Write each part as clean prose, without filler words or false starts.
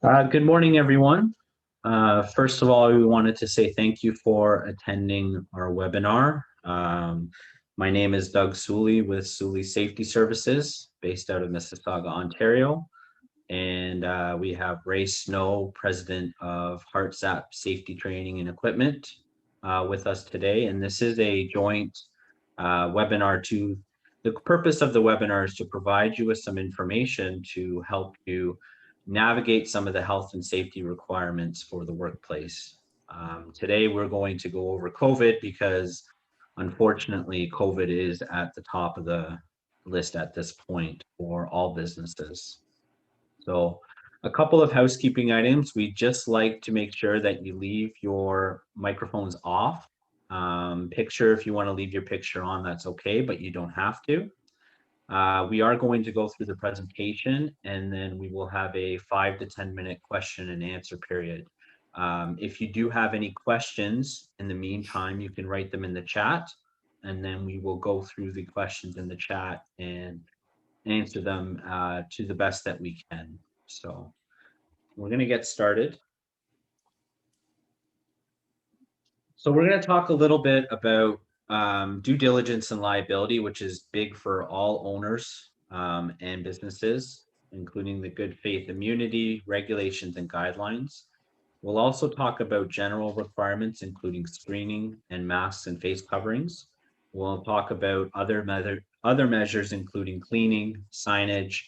Good morning, everyone. First of all, we wanted to say thank you for attending our webinar. My name is Doug Suley with Suley Safety Services, based out of Mississauga, Ontario. And we have Ray Snow, President of HeartZap Safety Training and Equipment, with us today. And this is a joint webinar the purpose of the webinar is to provide you with some information to help you navigate some of the health and safety requirements for the workplace. Today, we're going to go over COVID because unfortunately, COVID is at the top of the list at this point for all businesses. So a couple of housekeeping items. We just like to make sure that you leave your microphones off. Picture, if you want to leave your picture on, that's okay, but you don't have to. We are going to go through the presentation, and then we will have a 5 to 10 minute question and answer period. If you do have any questions in the meantime, you can write them in the chat, and then we will go through the questions in the chat and answer them to the best that we can. So we're going to get started. So we're going to talk a little bit about due diligence and liability, which is big for all owners and businesses, including the good faith immunity, regulations, and guidelines. We'll also talk about general requirements, including screening and masks and face coverings. We'll talk about other measures, including cleaning, signage,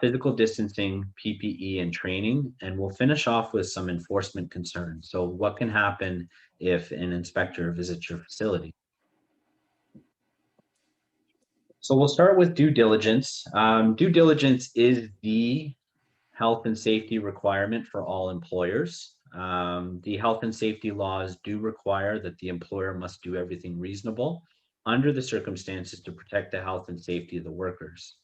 physical distancing, PPE, and training. And we'll finish off with some enforcement concerns. So what can happen if an inspector visits your facility? So we'll start with due diligence. Due diligence is the health and safety requirement for all employers. The health and safety laws do require that the employer must do everything reasonable under the circumstances to protect the health and safety of the workers.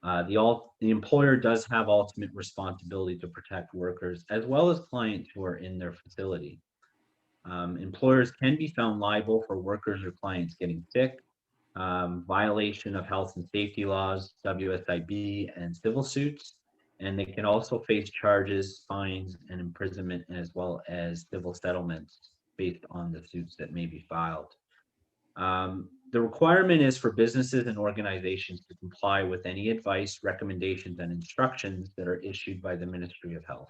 The employer does have ultimate responsibility to protect workers as well as clients who are in their facility. Employers can be found liable for workers or clients getting sick, violation of health and safety laws, WSIB, and civil suits. And they can also face charges, fines, and imprisonment, as well as civil settlements based on the suits that may be filed. The requirement is for businesses and organizations to comply with any advice, recommendations, and instructions that are issued by the Ministry of Health.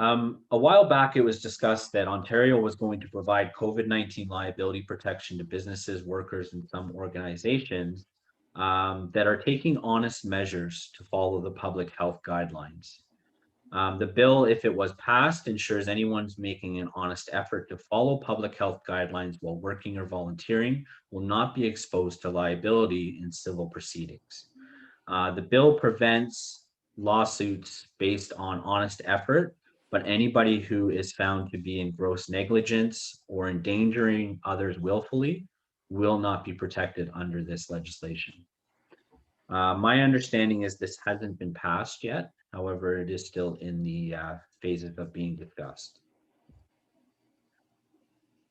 A while back, it was discussed that Ontario was going to provide COVID-19 liability protection to businesses, workers, and some organizations that are taking honest measures to follow the public health guidelines. The bill, if it was passed, ensures anyone's making an honest effort to follow public health guidelines while working or volunteering will not be exposed to liability in civil proceedings. The bill prevents lawsuits based on honest effort, but anybody who is found to be in gross negligence or endangering others willfully will not be protected under this legislation. My understanding is this hasn't been passed yet. However, it is still in the phases of being discussed.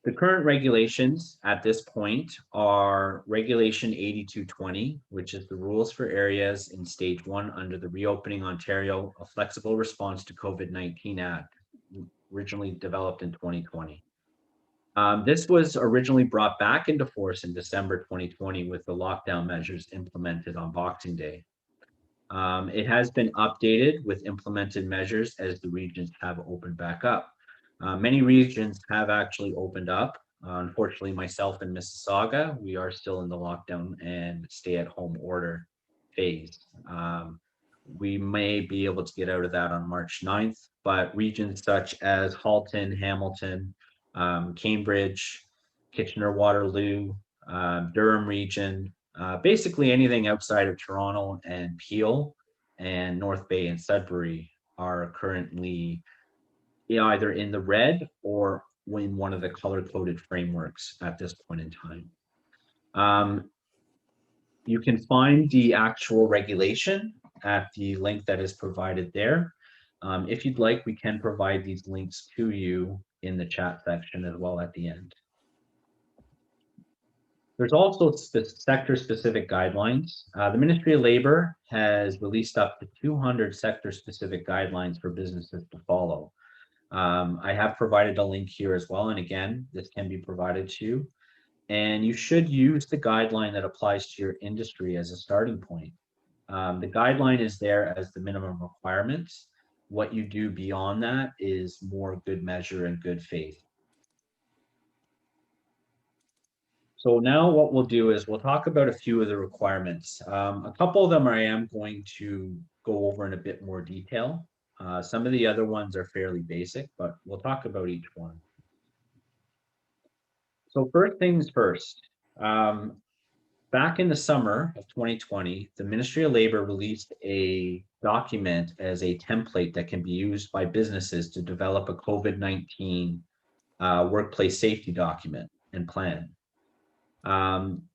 The current regulations at this point are Regulation 8220, which is the rules for areas in stage 1 under the Reopening Ontario, a Flexible Response to COVID-19 Act, originally developed in 2020. This was originally brought back into force in December 2020 with the lockdown measures implemented on Boxing Day. It has been updated with implemented measures as the regions have opened back up. Many regions have actually opened up. Unfortunately, myself in Mississauga, we are still in the lockdown and stay-at-home order phase. We may be able to get out of that on March 9th, but regions such as Halton, Hamilton, Cambridge, Kitchener-Waterloo, Durham region, basically anything outside of Toronto and Peel and North Bay and Sudbury are currently either in the red or in one of the color-coded frameworks at this point in time. You can find the actual regulation at the link that is provided there. If you'd like, we can provide these links to you in the chat section as well at the end. There's also sector-specific guidelines. The Ministry of Labor has released up to 200 sector-specific guidelines for businesses to follow. I have provided a link here as well, and again, this can be provided to you. And you should use the guideline that applies to your industry as a starting point. The guideline is there as the minimum requirements. What you do beyond that is more good measure and good faith. So now what we'll do is we'll talk about a few of the requirements. A couple of them I am going to go over in a bit more detail. Some of the other ones are fairly basic, but we'll talk about each one. So first things first, back in the summer of 2020, the Ministry of Labor released a document as a template that can be used by businesses to develop a COVID-19 workplace safety document and plan.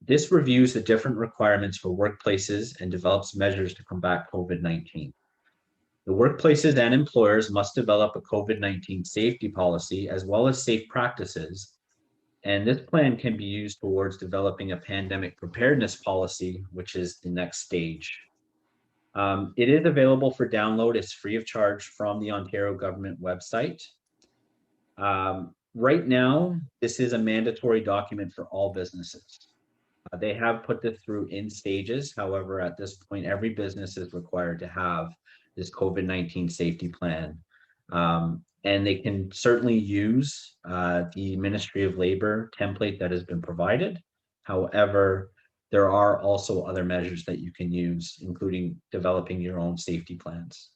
This reviews the different requirements for workplaces and develops measures to combat COVID-19. The workplaces and employers must develop a COVID-19 safety policy as well as safe practices, and this plan can be used towards developing a pandemic preparedness policy, which is the next stage. It is available for download. It's free of charge from the Ontario government website. Right now, this is a mandatory document for all businesses. They have put this through in stages. However, at this point, every business is required to have this COVID-19 safety plan. And they can certainly use the Ministry of Labor template that has been provided. However, there are also other measures that you can use, including developing your own safety plans.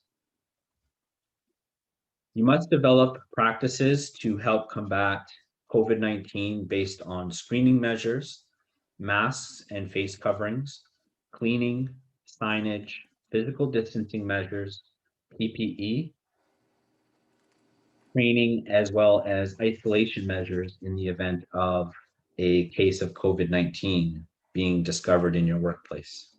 You must develop practices to help combat COVID-19 based on screening measures, masks and face coverings, cleaning, signage, physical distancing measures, PPE, training, as well as isolation measures in the event of a case of COVID-19 being discovered in your workplace.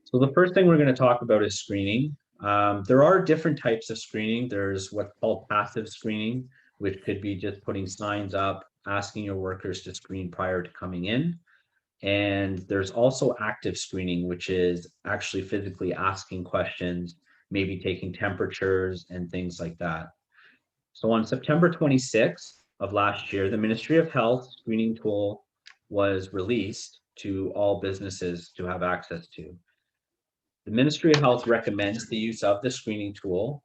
So the first thing we're going to talk about is screening. There are different types of screening. There's what's called passive screening, which could be just putting signs up, asking your workers to screen prior to coming in. And there's also active screening, which is actually physically asking questions, maybe taking temperatures and things like that. So on September 26th of last year, the Ministry of Health screening tool was released to all businesses to have access to. The Ministry of Health recommends the use of the screening tool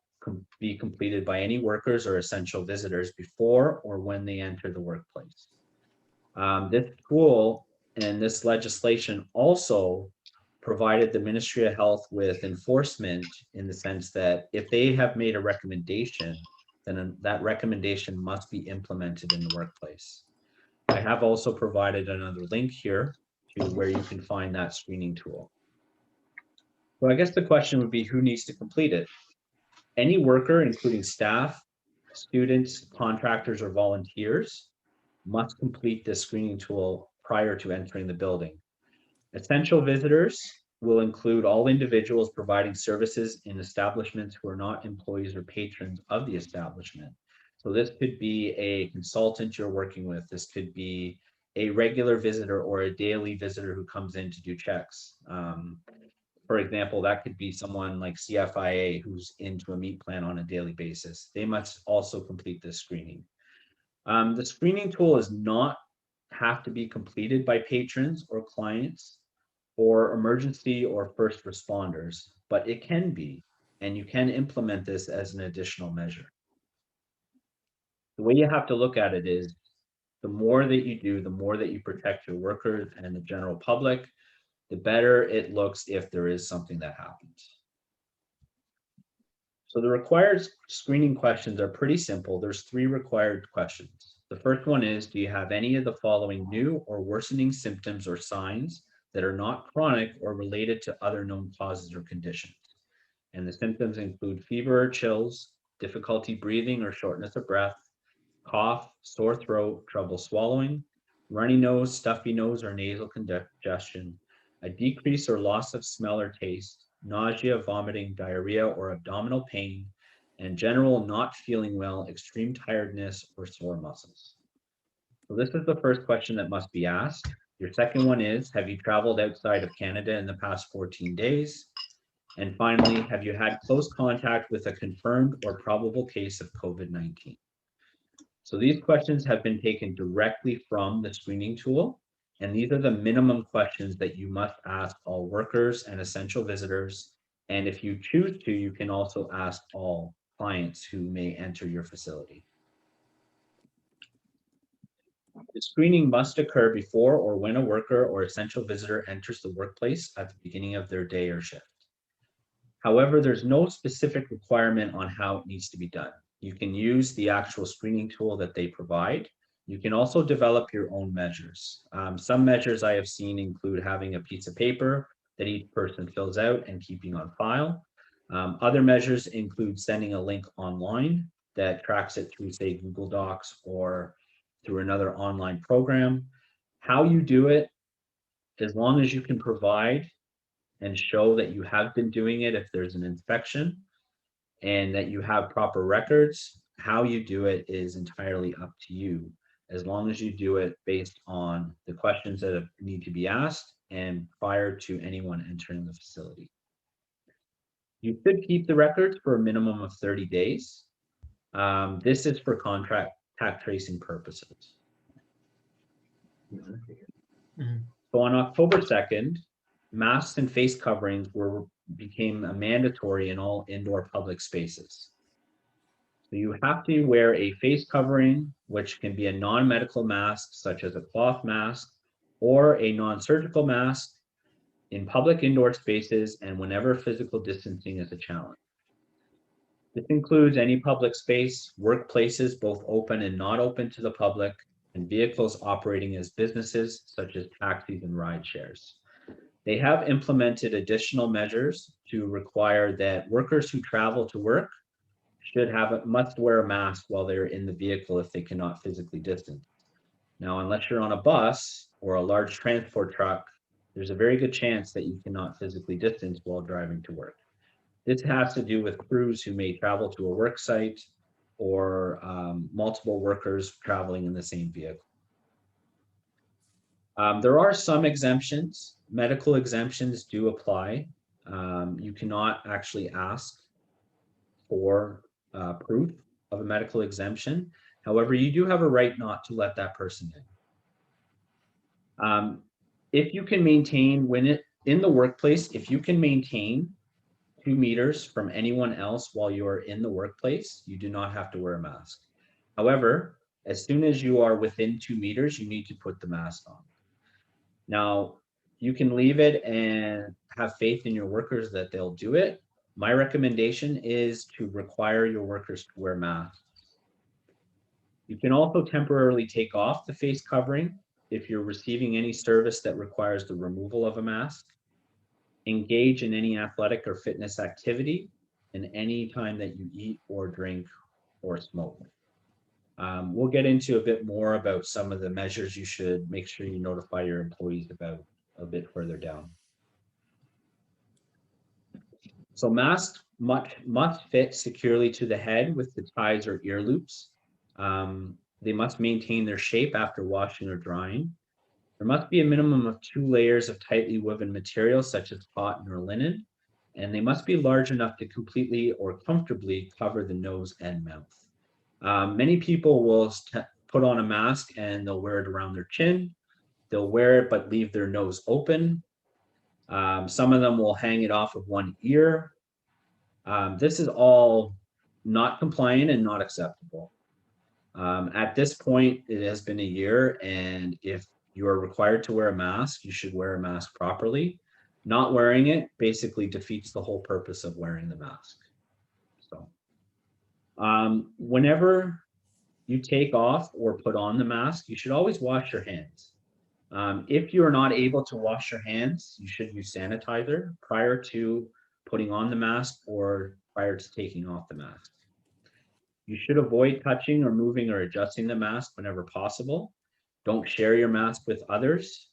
be completed by any workers or essential visitors before or when they enter the workplace. This tool and this legislation also provided the Ministry of Health with enforcement in the sense that if they have made a recommendation, then that recommendation must be implemented in the workplace. I have also provided another link here to where you can find that screening tool. So I guess the question would be, who needs to complete it? Any worker, including staff, students, contractors, or volunteers, must complete this screening tool prior to entering the building. Essential visitors will include all individuals providing services in establishments who are not employees or patrons of the establishment. So this could be a consultant you're working with. This could be a regular visitor or a daily visitor who comes in to do checks. For example, that could be someone like CFIA who's into a meat plant on a daily basis. They must also complete this screening. The screening tool does not have to be completed by patrons or clients or emergency or first responders, but it can be, and you can implement this as an additional measure. The way you have to look at it is the more that you do, the more that you protect your workers and the general public, the better it looks if there is something that happens. So the required screening questions are pretty simple. There's 3 required questions. The first one is, do you have any of the following new or worsening symptoms or signs that are not chronic or related to other known causes or conditions? And the symptoms include fever or chills, difficulty breathing or shortness of breath, cough, sore throat, trouble swallowing, runny nose, stuffy nose or nasal congestion, a decrease or loss of smell or taste, nausea, vomiting, diarrhea, or abdominal pain, and general not feeling well, extreme tiredness, or sore muscles. So this is the first question that must be asked. Your second one is, have you traveled outside of Canada in the past 14 days? And finally, have you had close contact with a confirmed or probable case of COVID-19? So these questions have been taken directly from the screening tool, and these are the minimum questions that you must ask all workers and essential visitors. And if you choose to, you can also ask all clients who may enter your facility. The screening must occur before or when a worker or essential visitor enters the workplace at the beginning of their day or shift. However, there's no specific requirement on how it needs to be done. You can use the actual screening tool that they provide. You can also develop your own measures. Some measures I have seen include having a piece of paper that each person fills out and keeping on file. Other measures include sending a link online that tracks it through, say, Google Docs or through another online program. How you do it, as long as you can provide and show that you have been doing it if there's an inspection and that you have proper records, how you do it is entirely up to you, as long as you do it based on the questions that need to be asked and prior to anyone entering the facility. You should keep the records for a minimum of 30 days. This is for contact tracing purposes. So on October 2nd, masks and face coverings became mandatory in all indoor public spaces. So you have to wear a face covering, which can be a non-medical mask, such as a cloth mask, or a non-surgical mask in public indoor spaces and whenever physical distancing is a challenge. This includes any public space, workplaces, both open and not open to the public, and vehicles operating as businesses, such as taxis and ride shares. They have implemented additional measures to require that workers who travel to work must wear a mask while they're in the vehicle if they cannot physically distance. Now, unless you're on a bus or a large transport truck, there's a very good chance that you cannot physically distance while driving to work. This has to do with crews who may travel to a work site or multiple workers traveling in the same vehicle. There are some exemptions. Medical exemptions do apply. You cannot actually ask for proof of a medical exemption. However, you do have a right not to let that person in. If you can maintain, in the workplace, if you can maintain 2 meters from anyone else while you're in the workplace, you do not have to wear a mask. However, as soon as you are within 2 meters, you need to put the mask on. Now, you can leave it and have faith in your workers that they'll do it. My recommendation is to require your workers to wear masks. You can also temporarily take off the face covering if you're receiving any service that requires the removal of a mask. Engage in any athletic or fitness activity in any time that you eat or drink or smoke. We'll get into a bit more about some of the measures you should make sure you notify your employees about a bit further down. So masks must fit securely to the head with the ties or ear loops. They must maintain their shape after washing or drying. There must be a minimum of 2 layers of tightly woven material, such as cotton or linen, and they must be large enough to completely or comfortably cover the nose and mouth. Many people will put on a mask and they'll wear it around their chin. They'll wear it but leave their nose open. Some of them will hang it off of one ear. This is all not compliant and not acceptable. At this point, it has been a year, and if you are required to wear a mask, you should wear a mask properly. Not wearing it basically defeats the whole purpose of wearing the mask. So, whenever you take off or put on the mask, you should always wash your hands. If you are not able to wash your hands, you should use sanitizer prior to putting on the mask or prior to taking off the mask. You should avoid touching or moving or adjusting the mask whenever possible. Don't share your mask with others.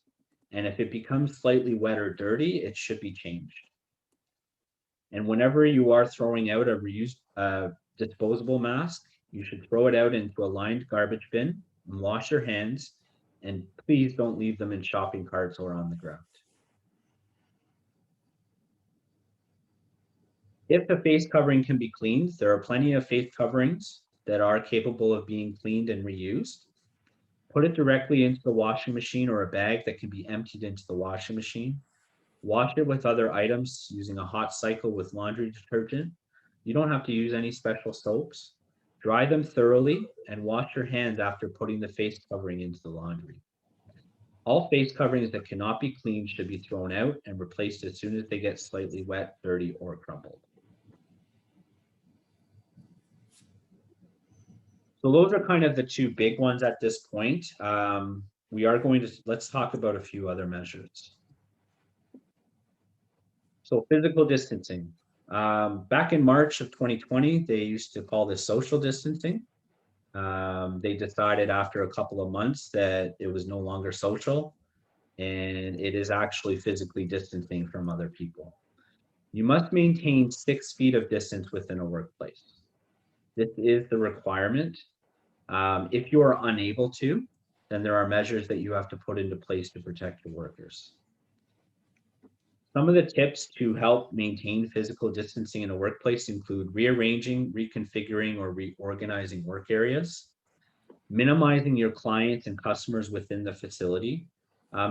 And if it becomes slightly wet or dirty, it should be changed. And whenever you are throwing out a disposable mask, you should throw it out into a lined garbage bin and wash your hands, and please don't leave them in shopping carts or on the ground. If the face covering can be cleaned, there are plenty of face coverings that are capable of being cleaned and reused. Put it directly into the washing machine or a bag that can be emptied into the washing machine. Wash it with other items using a hot cycle with laundry detergent. You don't have to use any special soaps. Dry them thoroughly and wash your hands after putting the face covering into the laundry. All face coverings that cannot be cleaned should be thrown out and replaced as soon as they get slightly wet, dirty, or crumpled. So those are kind of the two big ones at this point. Let's talk about a few other measures. So physical distancing. Back in March of 2020, they used to call this social distancing. They decided after a couple of months that it was no longer social, and it is actually physically distancing from other people. You must maintain 6 feet of distance within a workplace. This is the requirement. If you are unable to, then there are measures that you have to put into place to protect your workers. Some of the tips to help maintain physical distancing in a workplace include rearranging, reconfiguring, or reorganizing work areas, minimizing your clients and customers within the facility.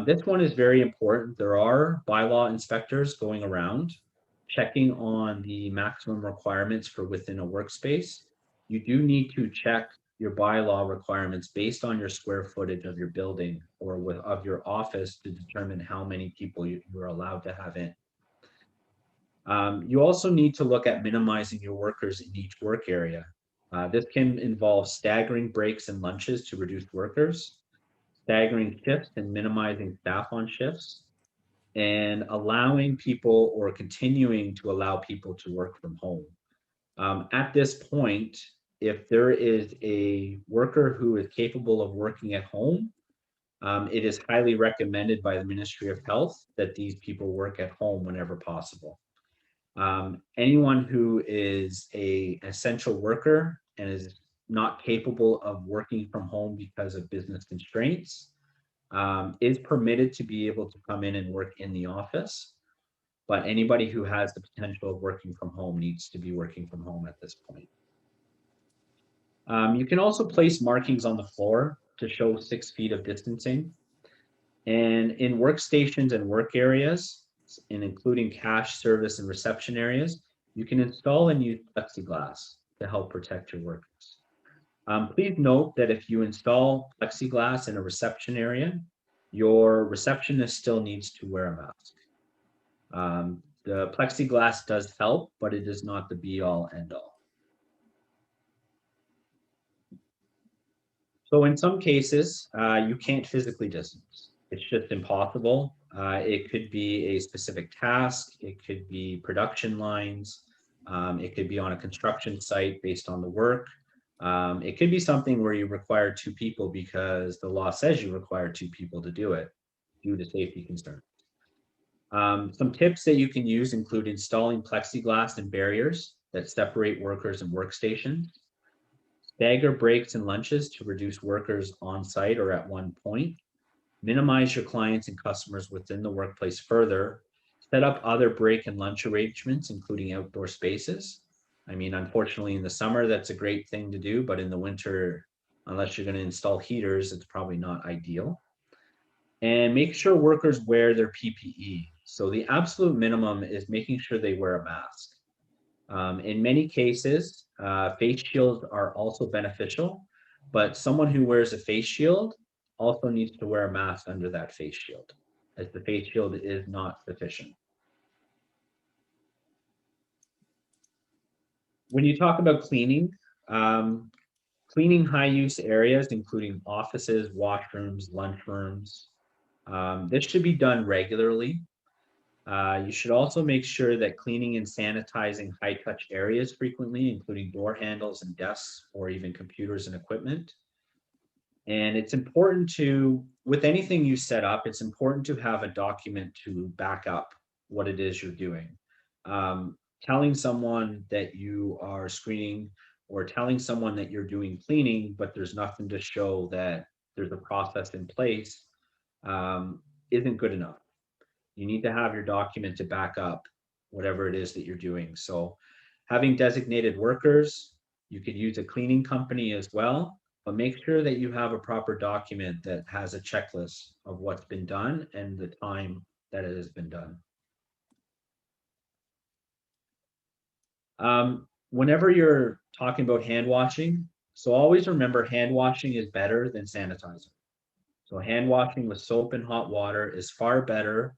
This one is very important. There are bylaw inspectors going around checking on the maximum requirements for within a workspace. You do need to check your bylaw requirements based on your square footage of your building or of your office to determine how many people you're allowed to have in. You also need to look at minimizing your workers in each work area. This can involve staggering breaks and lunches to reduce workers, staggering shifts and minimizing staff on shifts, and allowing people or continuing to allow people to work from home. At this point, if there is a worker who is capable of working at home, it is highly recommended by the Ministry of Health that these people work at home whenever possible. Anyone who is an essential worker and is not capable of working from home because of business constraints is permitted to be able to come in and work in the office. But anybody who has the potential of working from home needs to be working from home at this point. You can also place markings on the floor to show 6 feet of distancing. And in workstations and work areas, and including cash, service, and reception areas, you can install and use plexiglass to help protect your workers. Please note that if you install plexiglass in a reception area, your receptionist still needs to wear a mask. The plexiglass does help, but it is not the be-all, end-all. So in some cases, you can't physically distance. It's just impossible. It could be a specific task. It could be production lines. It could be on a construction site based on the work. It could be something where you require 2 people because the law says you require 2 people to do it due to safety concerns. Some tips that you can use include installing plexiglass and barriers that separate workers and workstations. Stagger breaks and lunches to reduce workers on site or at one point. Minimize your clients and customers within the workplace further. Set up other break and lunch arrangements, including outdoor spaces. I mean, unfortunately, in the summer, that's a great thing to do, but in the winter, unless you're going to install heaters, it's probably not ideal. And make sure workers wear their PPE. So the absolute minimum is making sure they wear a mask. In many cases, face shields are also beneficial, but someone who wears a face shield also needs to wear a mask under that face shield, as the face shield is not sufficient. When you talk about cleaning, cleaning high-use areas, including offices, washrooms, lunchrooms, this should be done regularly. You should also make sure that cleaning and sanitizing high-touch areas frequently, including door handles and desks, or even computers and equipment. And it's important to, with anything you set up, it's important to have a document to back up what it is you're doing. Telling someone that you are screening or telling someone that you're doing cleaning, but there's nothing to show that there's a process in place, isn't good enough. You need to have your document to back up whatever it is that you're doing. So having designated workers, you could use a cleaning company as well, but make sure that you have a proper document that has a checklist of what's been done and the time that it has been done. Whenever you're talking about hand washing, so always remember hand washing is better than sanitizer. So hand washing with soap and hot water is far better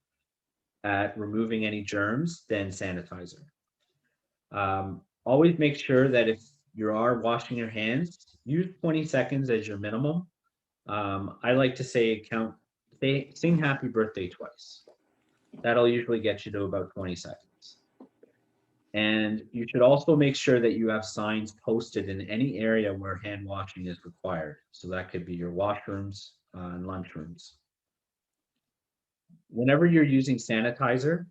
at removing any germs than sanitizer. Always make sure that if you are washing your hands, use 20 seconds as your minimum. I like to say sing happy birthday twice. That'll usually get you to about 20 seconds. And you should also make sure that you have signs posted in any area where hand washing is required. So that could be your washrooms and lunchrooms. Whenever you're using sanitizer,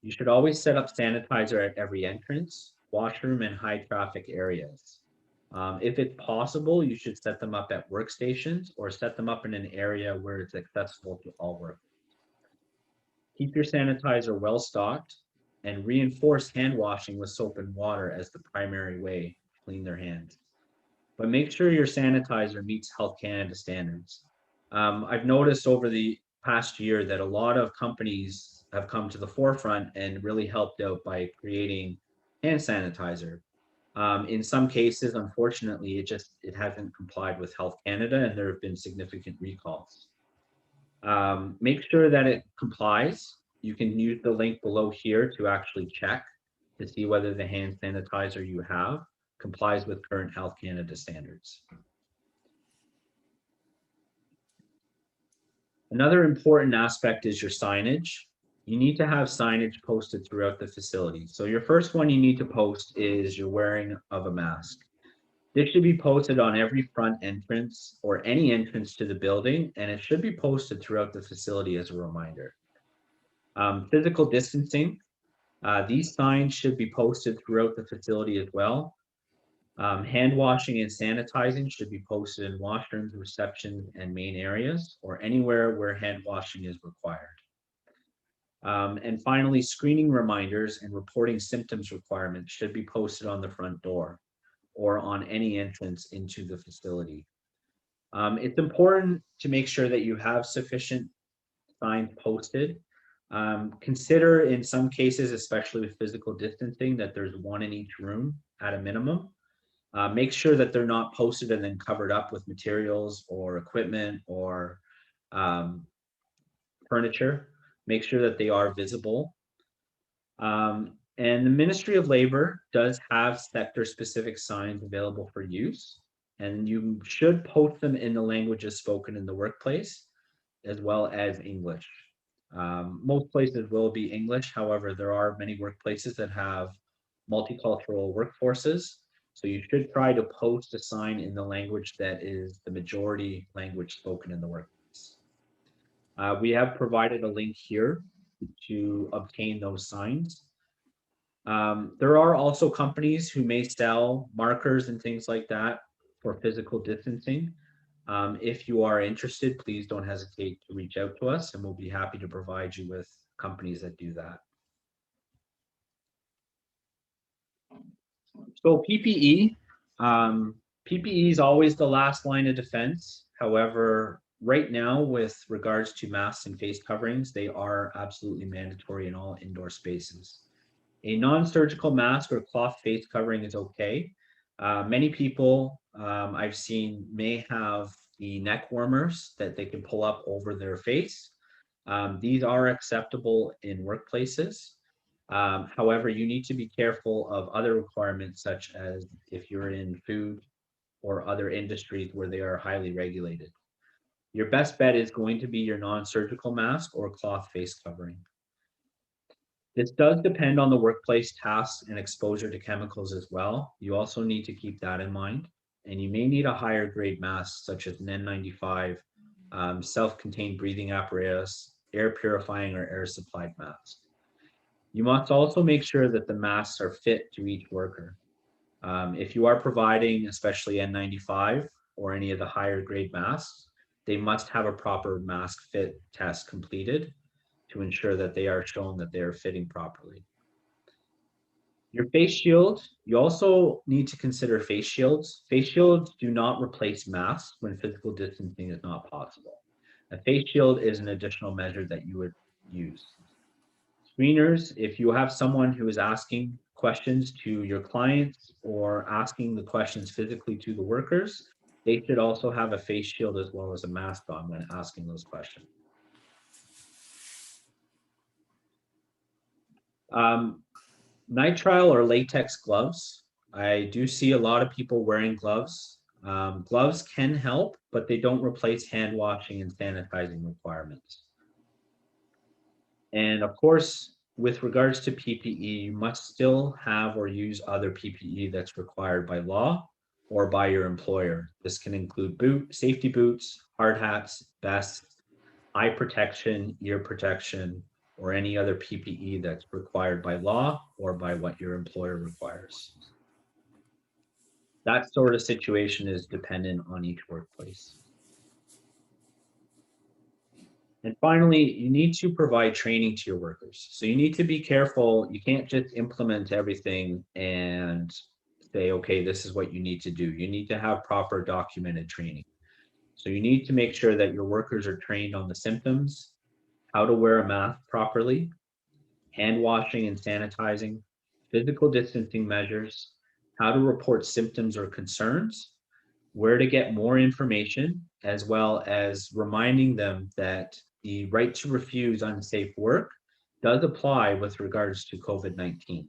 you should always set up sanitizer at every entrance, washroom, and high traffic areas. If it's possible, you should set them up at workstations or set them up in an area where it's accessible to all workers. Keep your sanitizer well stocked and reinforce hand washing with soap and water as the primary way to clean their hands. But make sure your sanitizer meets Health Canada standards. I've noticed over the past year that a lot of companies have come to the forefront and really helped out by creating hand sanitizer. In some cases, unfortunately, it hasn't complied with Health Canada, and there have been significant recalls. Make sure that it complies. You can use the link below here to actually check to see whether the hand sanitizer you have complies with current Health Canada standards. Another important aspect is your signage. You need to have signage posted throughout the facility. So your first one you need to post is your wearing of a mask. This should be posted on every front entrance or any entrance to the building, and it should be posted throughout the facility as a reminder. Physical distancing. These signs should be posted throughout the facility as well. Hand washing and sanitizing should be posted in washrooms, receptions, and main areas, or anywhere where hand washing is required. And finally, screening reminders and reporting symptoms requirements should be posted on the front door or on any entrance into the facility. It's important to make sure that you have sufficient signs posted. Consider in some cases, especially with physical distancing, that there's one in each room at a minimum. Make sure that they're not posted and then covered up with materials or equipment or furniture. Make sure that they are visible. And the Ministry of Labor does have sector-specific signs available for use, and you should post them in the languages spoken in the workplace, as well as English. Most places will be English, however, there are many workplaces that have multicultural workforces, so you should try to post a sign in the language that is the majority language spoken in the workplace. We have provided a link here to obtain those signs. There are also companies who may sell markers and things like that for physical distancing. If you are interested, please don't hesitate to reach out to us and we'll be happy to provide you with companies that do that. So PPE, PPE is always the last line of defense. However, right now with regards to masks and face coverings, they are absolutely mandatory in all indoor spaces. A non-surgical mask or cloth face covering is okay. Many people I've seen may have the neck warmers that they can pull up over their face. These are acceptable in workplaces. However, you need to be careful of other requirements, such as if you're in food or other industries where they are highly regulated. Your best bet is going to be your non-surgical mask or cloth face covering. This does depend on the workplace tasks and exposure to chemicals as well. You also need to keep that in mind. And you may need a higher grade mask, such as an N95, self-contained breathing apparatus, air purifying or air supplied mask. You must also make sure that the masks are fit to each worker. If you are providing, especially N95 or any of the higher grade masks, they must have a proper mask fit test completed to ensure that they are shown that they are fitting properly. Your face shield, you also need to consider face shields. Face shields do not replace masks when physical distancing is not possible. A face shield is an additional measure that you would use. Screeners, if you have someone who is asking questions to your clients or asking the questions physically to the workers, they should also have a face shield as well as a mask on when asking those questions. Nitrile or latex gloves. I do see a lot of people wearing gloves. Gloves can help, but they don't replace hand washing and sanitizing requirements. And of course, with regards to PPE, you must still have or use other PPE that's required by law or by your employer. This can include safety boots, hard hats, vests, eye protection, ear protection, or any other PPE that's required by law or by what your employer requires. That sort of situation is dependent on each workplace. And finally, you need to provide training to your workers. So you need to be careful. You can't just implement everything and say, okay, this is what you need to do. You need to have proper documented training. So you need to make sure that your workers are trained on the symptoms, how to wear a mask properly, hand washing and sanitizing, physical distancing measures, how to report symptoms or concerns, where to get more information, as well as reminding them that the right to refuse unsafe work does apply with regards to COVID-19.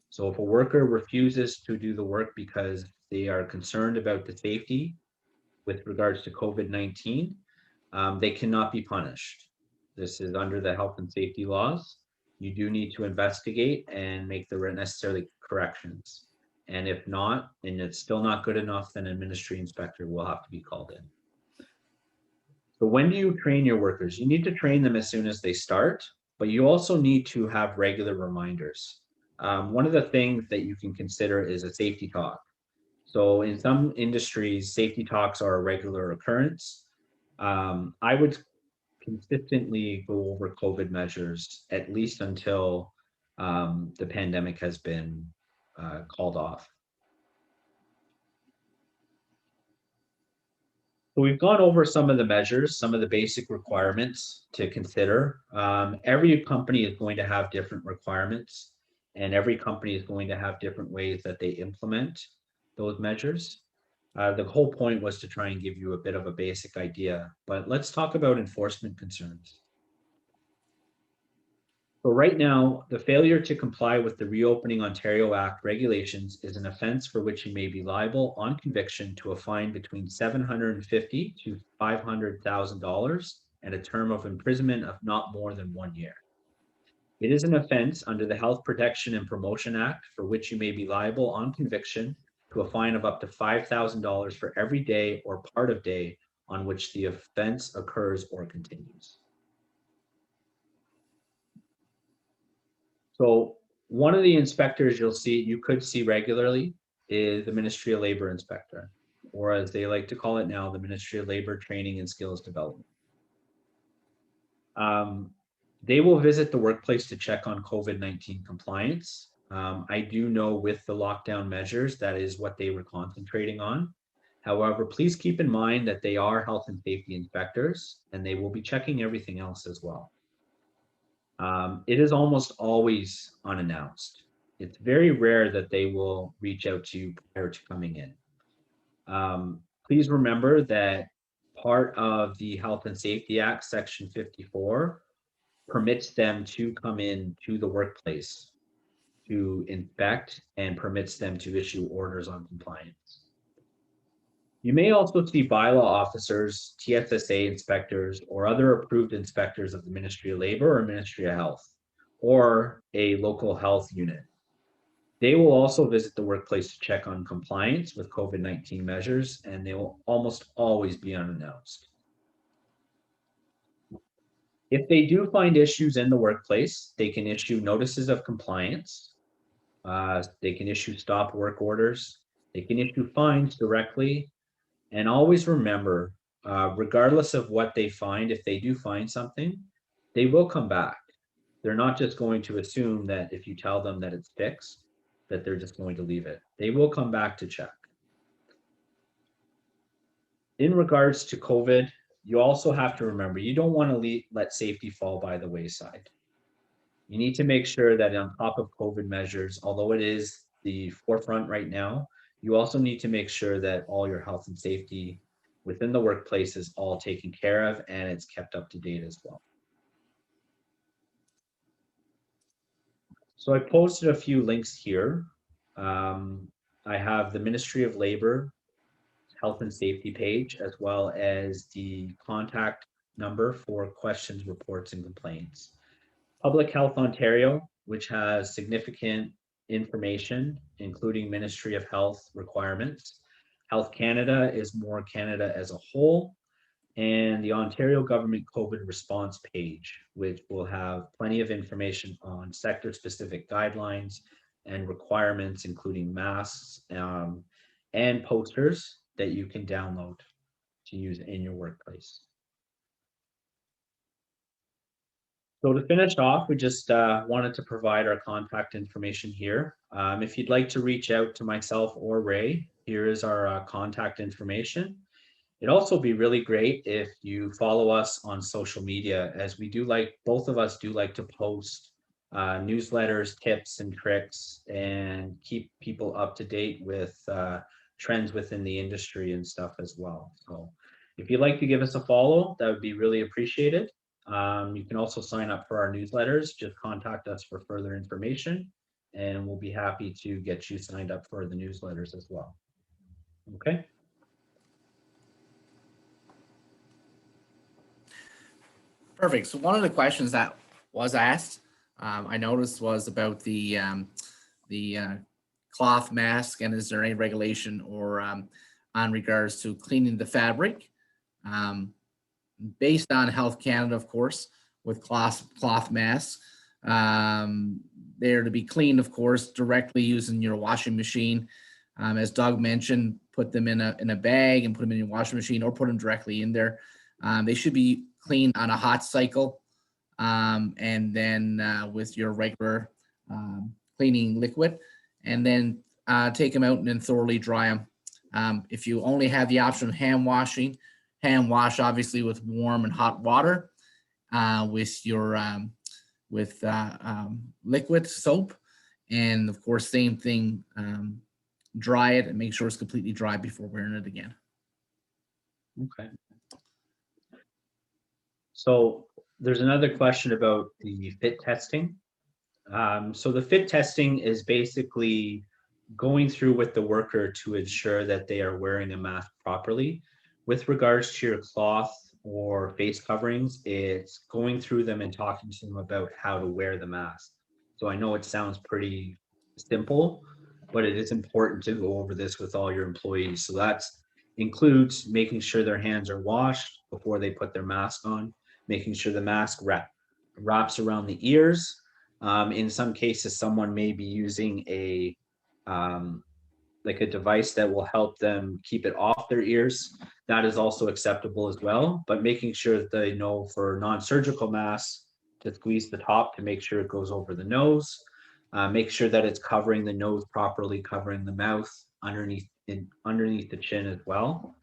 So if a worker refuses to do the work because they are concerned about the safety with regards to COVID-19, they cannot be punished. This is under the health and safety laws. You do need to investigate and make the necessary corrections. And if not, and it's still not good enough, then an ministry inspector will have to be called in. So when do you train your workers? You need to train them as soon as they start, but you also need to have regular reminders. One of the things that you can consider is a safety talk. So in some industries, safety talks are a regular occurrence. I would consistently go over COVID measures at least until the pandemic has been called off. So we've gone over some of the measures, some of the basic requirements to consider. Every company is going to have different requirements, and every company is going to have different ways that they implement those measures. The whole point was to try and give you a bit of a basic idea, but let's talk about enforcement concerns. So right now, the failure to comply with the Reopening Ontario Act regulations is an offense for which you may be liable on conviction to a fine between $750 to $500,000 and a term of imprisonment of not more than 1 year. It is an offense under the Health Protection and Promotion Act for which you may be liable on conviction to a fine of up to $5,000 for every day or part of day on which the offense occurs or continues. So one of the inspectors you could see regularly is the Ministry of Labor inspector, or as they like to call it now, the Ministry of Labor Training and Skills Development. They will visit the workplace to check on COVID-19 compliance. I do know with the lockdown measures, that is what they were concentrating on. However, please keep in mind that they are health and safety inspectors, and they will be checking everything else as well. It is almost always unannounced. It's very rare that they will reach out to you prior to coming in. Please remember that part of the Health and Safety Act, Section 54, permits them to come in to the workplace to inspect and permits them to issue orders on compliance. You may also see bylaw officers, TSSA inspectors, or other approved inspectors of the Ministry of Labor or Ministry of Health, or a local health unit. They will also visit the workplace to check on compliance with COVID-19 measures, and they will almost always be unannounced. If they do find issues in the workplace, they can issue notices of compliance. They can issue stop work orders. They can issue fines directly. And always remember, regardless of what they find, if they do find something, they will come back. They're not just going to assume that if you tell them that it's fixed, that they're just going to leave it. They will come back to check. In regards to COVID, you also have to remember, you don't want to let safety fall by the wayside. You need to make sure that on top of COVID measures, although it is the forefront right now, you also need to make sure that all your health and safety within the workplace is all taken care of and it's kept up to date as well. So I posted a few links here. I have the Ministry of Labor health and safety page, as well as the contact number for questions, reports, and complaints. Public Health Ontario, which has significant information, including Ministry of Health requirements. Health Canada is more Canada as a whole, and the Ontario Government COVID response page, which will have plenty of information on sector-specific guidelines and requirements, including masks and posters that you can download to use in your workplace. So to finish off, we just wanted to provide our contact information here. If you'd like to reach out to myself or Ray, here is our contact information. It'd also be really great if you follow us on social media, as we do like, both of us do like to post newsletters, tips and tricks, and keep people up to date with trends within the industry and stuff as well. So if you'd like to give us a follow, that would be really appreciated. You can also sign up for our newsletters. Just contact us for further information, and we'll be happy to get you signed up for the newsletters as well. Okay. Perfect. So one of the questions that was asked, I noticed, was about the cloth mask, and is there any regulation or on regards to cleaning the fabric? Based on Health Canada, of course, with cloth masks, they're to be cleaned, of course, directly using your washing machine. As Doug mentioned, put them in a bag and put them in your washing machine, or put them directly in there. They should be cleaned on a hot cycle, and then with your regular cleaning liquid, and then take them out and then thoroughly dry them. If you only have the option of hand washing, hand wash obviously with warm and hot water, with your liquid soap, and of course same thing, dry it and make sure it's completely dry before wearing it again. Okay. So there's another question about the fit testing. So the fit testing is basically going through with the worker to ensure that they are wearing a mask properly. With regards to your cloth or face coverings, it's going through them and talking to them about how to wear the mask. So I know it sounds pretty simple, but it is important to go over this with all your employees. So that includes making sure their hands are washed before they put their mask on, making sure the mask wraps around the ears. In some cases, someone may be using like a device that will help them keep it off their ears. That is also acceptable as well, but making sure that they know for non-surgical masks to squeeze the top to make sure it goes over the nose. Make sure that it's covering the nose properly, covering the mouth underneath the chin as well.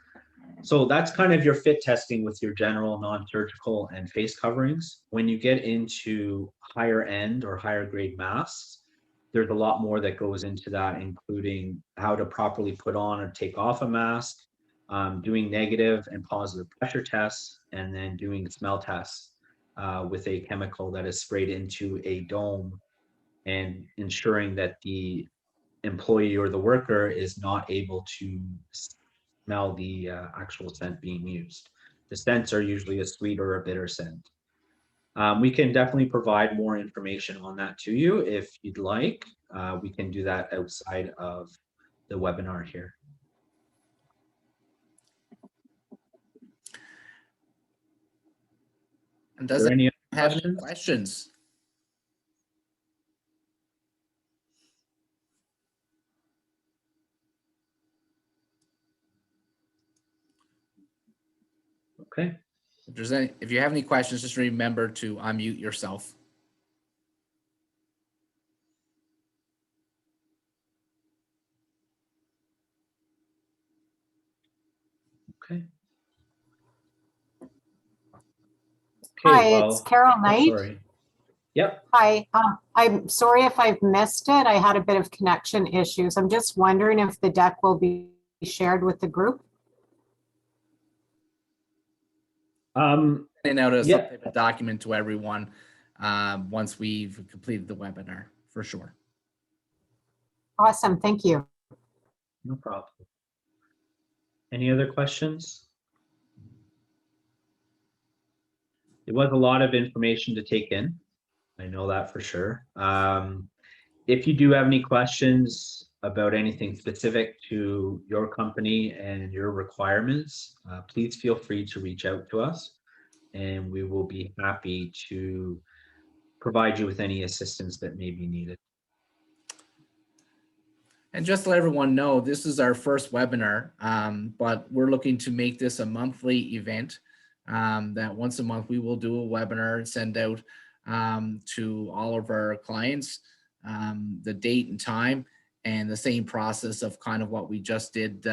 So that's kind of your fit testing with your general non-surgical and face coverings. When you get into higher end or higher grade masks, there's a lot more that goes into that, including how to properly put on or take off a mask, doing negative and positive pressure tests, and then doing smell tests with a chemical that is sprayed into a dome, and ensuring that the employee or the worker is not able to smell the actual scent being used. The scents are usually a sweet or a bitter scent. We can definitely provide more information on that to you if you'd like. We can do that outside of the webinar here. And does there any have questions? any questions? Okay. If you have any questions, just remember to unmute yourself. Okay. Hi, Okay, it's Carol oh, Knight. sorry. Yep. Hi, I'm sorry if I've missed it. I had a bit of connection issues. I'm just wondering if the deck will be shared with the group. And out as Yeah. some type of document to everyone once we've completed the webinar, for sure. Awesome, thank you. No problem. Any other questions? It was a lot of information to take in. I know that for sure. If you do have any questions about anything specific to your company and your requirements, please feel free to reach out to us, and we will be happy to provide you with any assistance that may be needed. And just to let everyone know, this is our first webinar, but we're looking to make this a monthly event, that once a month we will do a webinar and send out to all of our clients the date and time, and the same process of kind of what we just did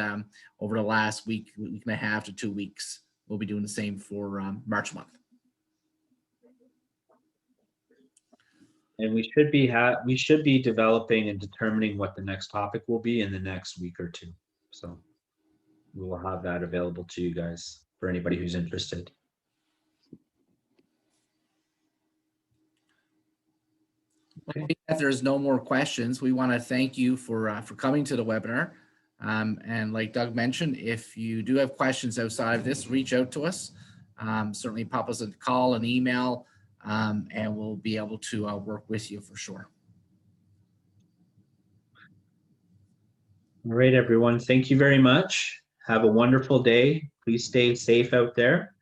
over the last week and a half to 2 weeks. We'll be doing the same for March month. And we should be developing and determining what the next topic will be in the next week or two. So we will have that available to you guys for anybody who's interested. Okay. If there's no more questions, we want to thank you for coming to the webinar. And like Doug mentioned, if you do have questions outside of this, reach out to us. Certainly pop us a call, an email, and we'll be able to work with you for sure. All right, everyone. Thank you very much. Have a wonderful day. Please stay safe out there.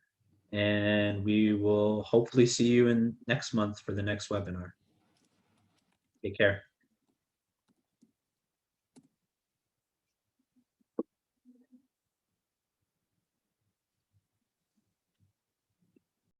And we will hopefully see you in next month for the next webinar. Take care.